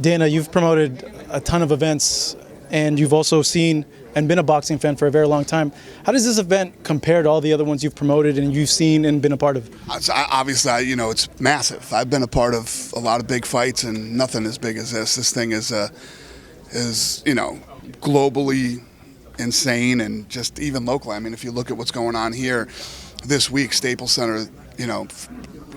Dana, you've promoted a ton of events, and you've also seen and been a boxing fan for a very long time. How does this event compare to all the other ones you've promoted and you've seen and been a part of? Obviously, it's massive. I've been a part of a lot of big fights, and nothing as big as this. This thing is globally insane, and just even locally. I mean, if you look at what's going on here this week, Staples Center,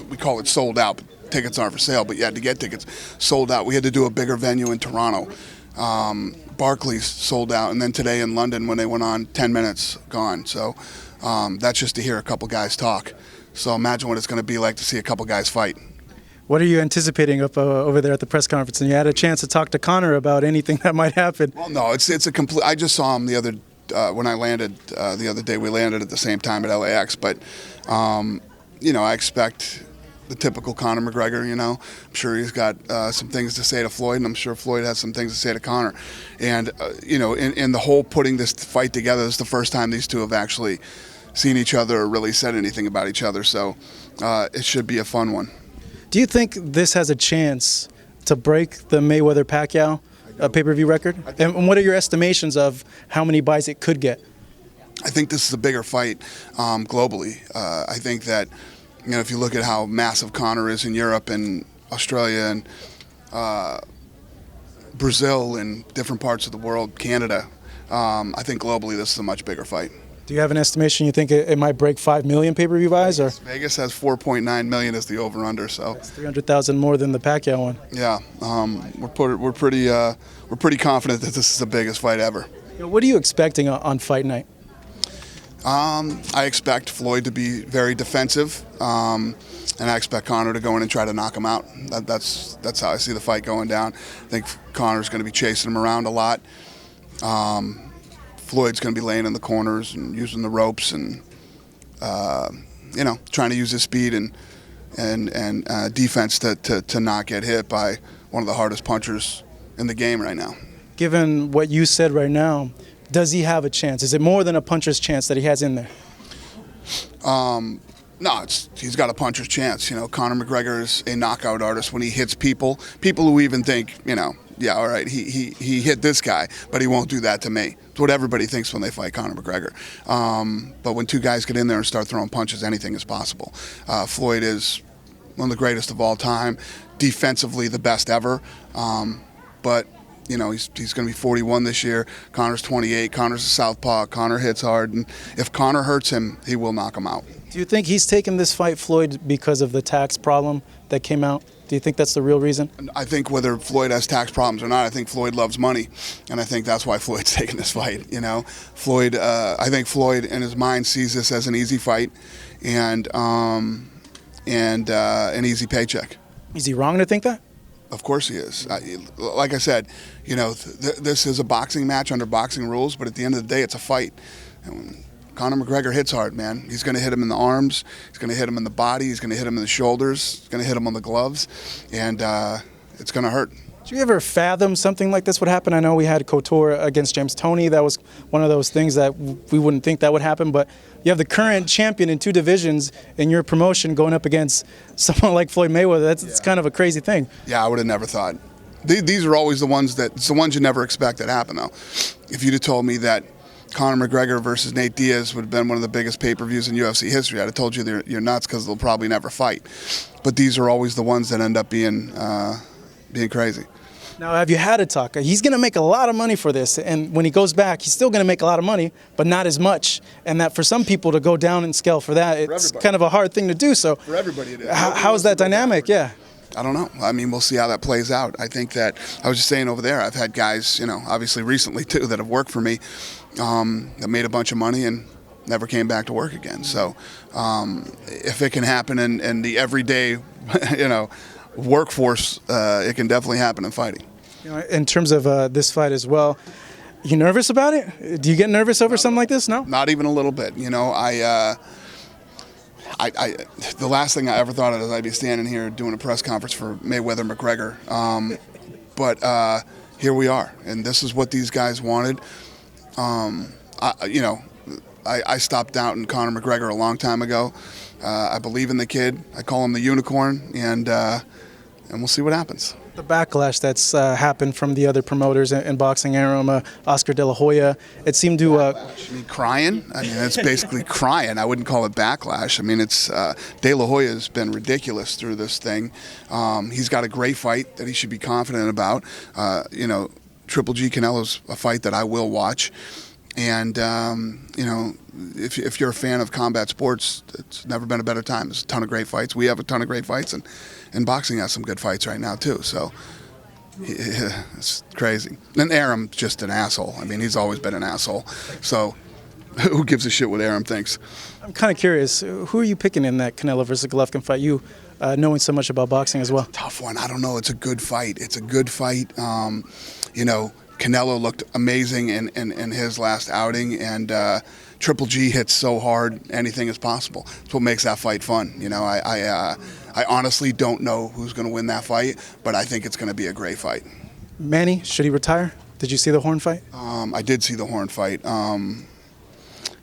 we call it sold out. But tickets aren't for sale, but you had to get tickets sold out. We had to do a bigger venue in Toronto. Barclays sold out, and then today in London when they went on, 10 minutes gone. So that's just to hear a couple guys talk. So imagine what it's going to be like to see a couple guys fight. What are you anticipating up over there at the press conference? And you had a chance to talk to CONOR about anything that might happen. Well, no, it's a complete. I just saw him the other when I landed the other day. We landed at the same time at LAX, but I expect the typical Conor McGregor. I'm sure he's got some things to say to Floyd, and I'm sure Floyd has some things to say to Conor. And in the whole putting this fight together, this is the first time these two have actually seen each other or really said anything about each other. So it should be a fun one. Do you think this has a chance to break the Mayweather-Pacquiao pay-per-view record? And what are your estimations of how many buys it could get? I think this is a bigger fight globally. I think that if you look at how massive Conor is in Europe and Australia and Brazil and different parts of the world, Canada, I think globally this is a much bigger fight. Do you have an estimation? You think it might break 5 million pay-per-view buys? Or Vegas has 4.9 million as the over/under, so that's 300,000 more than the Pacquiao one. Yeah, we're pretty confident that this is the biggest fight ever. What are you expecting on fight night? I expect Floyd to be very defensive, and I expect Conor to go in and try to knock him out. That's how I see the fight going down. I think Conor's going to be chasing him around a lot. Floyd's going to be laying in the corners and using the ropes and trying to use his speed and defense to not get hit by one of the hardest punchers in the game right now. Given what you said right now, does he have a chance? Is it more than a puncher's chance that he has in there? No, he's got a puncher's chance. Conor McGregor is a knockout artist when he hits people who even think, yeah, all right, he hit this guy, but he won't do that to me. It's what everybody thinks when they fight Conor McGregor. But when two guys get in there and start throwing punches, anything is possible. Floyd is one of the greatest of all time, defensively the best ever. But he's going to be 41 this year. Conor's 28. Conor's a southpaw. Conor hits hard, and if Conor hurts him, he will knock him out. Do you think he's taken this fight, Floyd, because of the tax problem that came out? Do you think that's the real reason? I think whether Floyd has tax problems or not, I think Floyd loves money, and I think that's why Floyd's taking this fight. Floyd. I think Floyd, in his mind, sees this as an easy fight, and an easy paycheck. Is he wrong to think that? Of course he is. Like I said, this is a boxing match under boxing rules, but at the end of the day, it's a fight. And Conor McGregor hits hard, man. He's going to hit him in the arms. He's going to hit him in the body. He's going to hit him in the shoulders. He's going to hit him on the gloves, and it's going to hurt. Did you ever fathom something like this would happen? I know we had Couture against James Toney. That was one of those things that we wouldn't think that would happen, but you have the current champion in 2 divisions in your promotion going up against someone like Floyd Mayweather. It's kind of a crazy thing. Yeah, I would have never thought. These are always the ones it's the ones you never expect that happen, though. If you'd have told me that Conor McGregor versus Nate Diaz would have been one of the biggest pay-per-views in UFC history, I'd have told you you're nuts because they'll probably never fight. But these are always the ones that end up being crazy. Now, have you had a talk? He's going to make a lot of money for this, and when he goes back, he's still going to make a lot of money, but not as much. And that for some people to go down in scale for that, it's kind of a hard thing to do. So for everybody it is. How is that dynamic? Yeah. I don't know. I mean, we'll see how that plays out. I think that, I was just saying over there, I've had guys, obviously recently too, that have worked for me, that made a bunch of money and never came back to work again. So if it can happen in the everyday, workforce, it can definitely happen in fighting. In terms of this fight as well, you nervous about it? Do you get nervous over something like this? No? Not even a little bit. The last thing I ever thought of is I'd be standing here doing a press conference for Mayweather McGregor. But here we are, and this is what these guys wanted. I stopped doubting Conor McGregor a long time ago. I believe in the kid. I call him the unicorn, and we'll see what happens. The backlash that's happened from the other promoters in boxing, ARUM, Oscar De La Hoya, it seemed to... I mean, crying? I mean, it's basically crying. I wouldn't call it backlash. I mean, it's De La Hoya has been ridiculous through this thing. He's got a great fight that he should be confident about. You know, Triple G Canelo's a fight that I will watch. And, you know, if you're a fan of combat sports, it's never been a better time. There's a ton of great fights. We have a ton of great fights, and boxing has some good fights right now, too. So yeah, it's crazy. And Arum's just an asshole. I mean, he's always been an asshole. So who gives a shit what Arum thinks? I'm kind of curious. Who are you picking in that Canelo versus Golovkin fight? You knowing so much about boxing as well. Tough one. I don't know. It's a good fight. It's a good fight. You know, Canelo looked amazing in his last outing, and Triple G hits so hard, anything is possible. That's what makes that fight fun. You know, I honestly don't know who's going to win that fight, but I think it's going to be a great fight. Manny, should he retire? Did you see the Horn fight? I did see the Horn fight.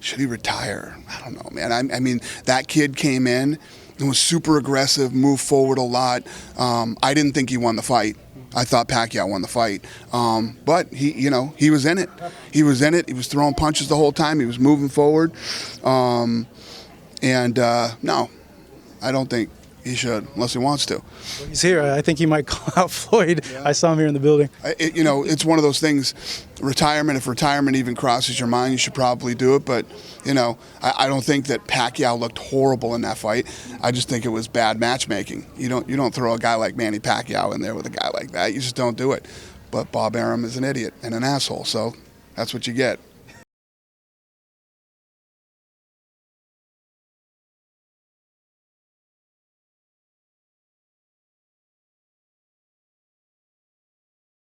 Should he retire? I don't know, man. I mean, that kid came in and was super aggressive, moved forward a lot. I didn't think he won the fight. I thought Pacquiao won the fight, but he was in it. He was in it. He was throwing punches the whole time. He was moving forward, no, I don't think he should unless he wants to. He's here. I think he might call out Floyd. Yeah. I saw him here in the building. You know, it's one of those things. Retirement. If retirement even crosses your mind, you should probably do it. But you know, I don't think that Pacquiao looked horrible in that fight. I just think it was bad matchmaking. You don't throw a guy like Manny Pacquiao in there with a guy like that. You just don't do it. But Bob Arum is an idiot and an asshole, so that's what you get.